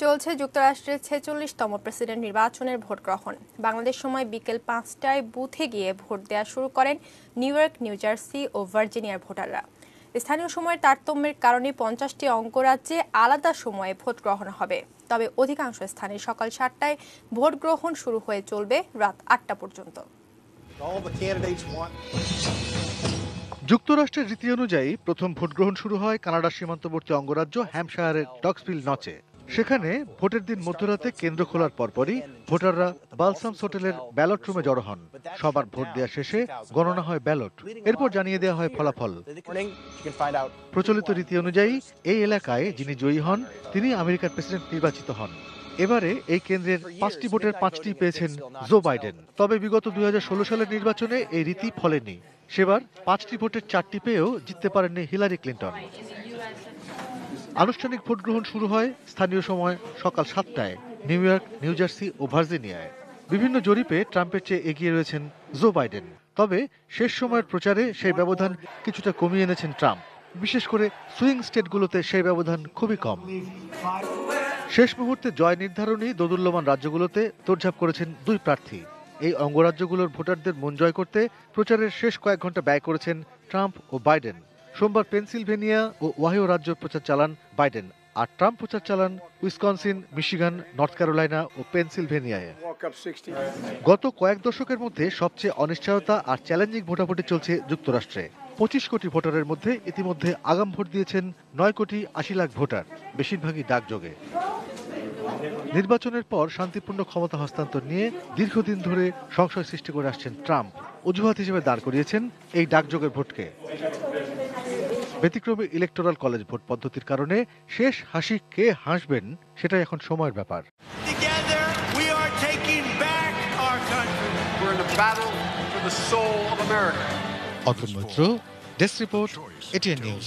চলছে যুক্তরাষ্ট্রের ৪৬তম প্রেসিডেন্ট নির্বাচনের ভোট গ্রহণ। বাংলাদেশ সময় বিকেল ৫টায় বুথে গিয়ে ভোট দেওয়া শুরু করেন নিউ ইয়র্ক, নিউ জার্সি ও ভার্জিনিয়ার ভোটাররা। স্থানীয় সময়ের তারতম্যের কারণে ৫০টি অঙ্গরাজ্যে আলাদা সময়ে ভোট গ্রহণ হবে। তবে অধিকাংশ স্থানে সকাল ৭টায় ভোট গ্রহণ শুরু হয়ে চলবে রাত ৮টা পর্যন্ত। যুক্তরাষ্ট্রের রীতি অনুযায়ী প্রথম ভোট গ্রহণ শুরু হয় কানাডার সীমান্তবর্তী অঙ্গরাজ্য হ্যাম্পশায়ারের ডক্সভিল নচে। সেখানে ভোটের দিন মধ্যরাতে কেন্দ্র খোলার পরপরই ভোটাররা বালসামস হোটেলের ব্যালট রুমে জড়ো হন। সবার ভোট দেওয়া শেষে গণনা হয় ব্যালট, এরপর জানিয়ে দেওয়া হয় ফলাফল। প্রচলিত রীতি অনুযায়ী এই এলাকায় যিনি জয়ী হন তিনি আমেরিকার প্রেসিডেন্ট নির্বাচিত হন। এবারে এই কেন্দ্রের ৫টি ভোটের ৫টি পেয়েছেন জো বাইডেন। তবে বিগত ২০১৬ সালের নির্বাচনে এই রীতি ফলেনি। সেবার ৫টি ভোটের ৪টি পেয়েও জিততে পারেননি হিলারি ক্লিন্টন। আনুষ্ঠানিক ভোট গ্রহণ শুরু হয় স্থানীয় সময় সকাল ৭টায় নিউ ইয়র্ক, নিউ জার্সি ও ভার্জিনিয়ায়। বিভিন্ন জরিপে ট্রাম্পের চেয়ে এগিয়ে রয়েছেন জো বাইডেন। তবে শেষ সময়ের প্রচারে সেই ব্যবধান কিছুটা কমিয়ে এনেছেন ট্রাম্প। বিশেষ করে সুইং স্টেটগুলোতে সেই ব্যবধান খুবই কম। শেষ মুহূর্তে জয় নির্ধারণী দোদুল্যমান রাজ্যগুলোতে তোড়ঝাড় করেছেন দুই প্রার্থী। এই অঙ্গরাজ্যগুলোর ভোটারদের মন জয় করতে প্রচারের শেষ কয়েক ঘন্টা ব্যয় করেছেন ট্রাম্প ও বাইডেন। সোমবার পেনসিলভেনিয়া ও ওহাইও রাজ্য প্রচার চালান বাইডেন, আর ট্রাম্প প্রচার চালান উইসকনসিন, মিশিগান, নর্থ ক্যারোলাইনা ও পেনসিলভেনিয়ায়। গত কয়েক দশকের মধ্যে সবচেয়ে অনিশ্চয়তা আর চ্যালেঞ্জিং ভোটাভুটি চলছে যুক্তরাষ্ট্রে। ২৫ কোটি ভোটারের মধ্যে ইতিমধ্যে আগাম ভোট দিয়েছেন ৯ কোটি ৮০ লাখ ভোটার, বেশিরভাগই ডাকযোগে। নির্বাচনের পর শান্তিপূর্ণ ক্ষমতা হস্তান্তর নিয়ে দীর্ঘদিন ধরে সংশয় সৃষ্টি করে আসছেন ট্রাম্প। অজুহাত হিসেবে দাঁড় করিয়েছেন এই ডাকযোগের ভোটকে। ব্যতিক্রমী ইলেকটোরাল কলেজ ভোট পদ্ধতির কারণে শেষ হাসি কে হাসবেন সেটাই এখন সময়ের ব্যাপার। Atul Maitra, desk report, ATN news.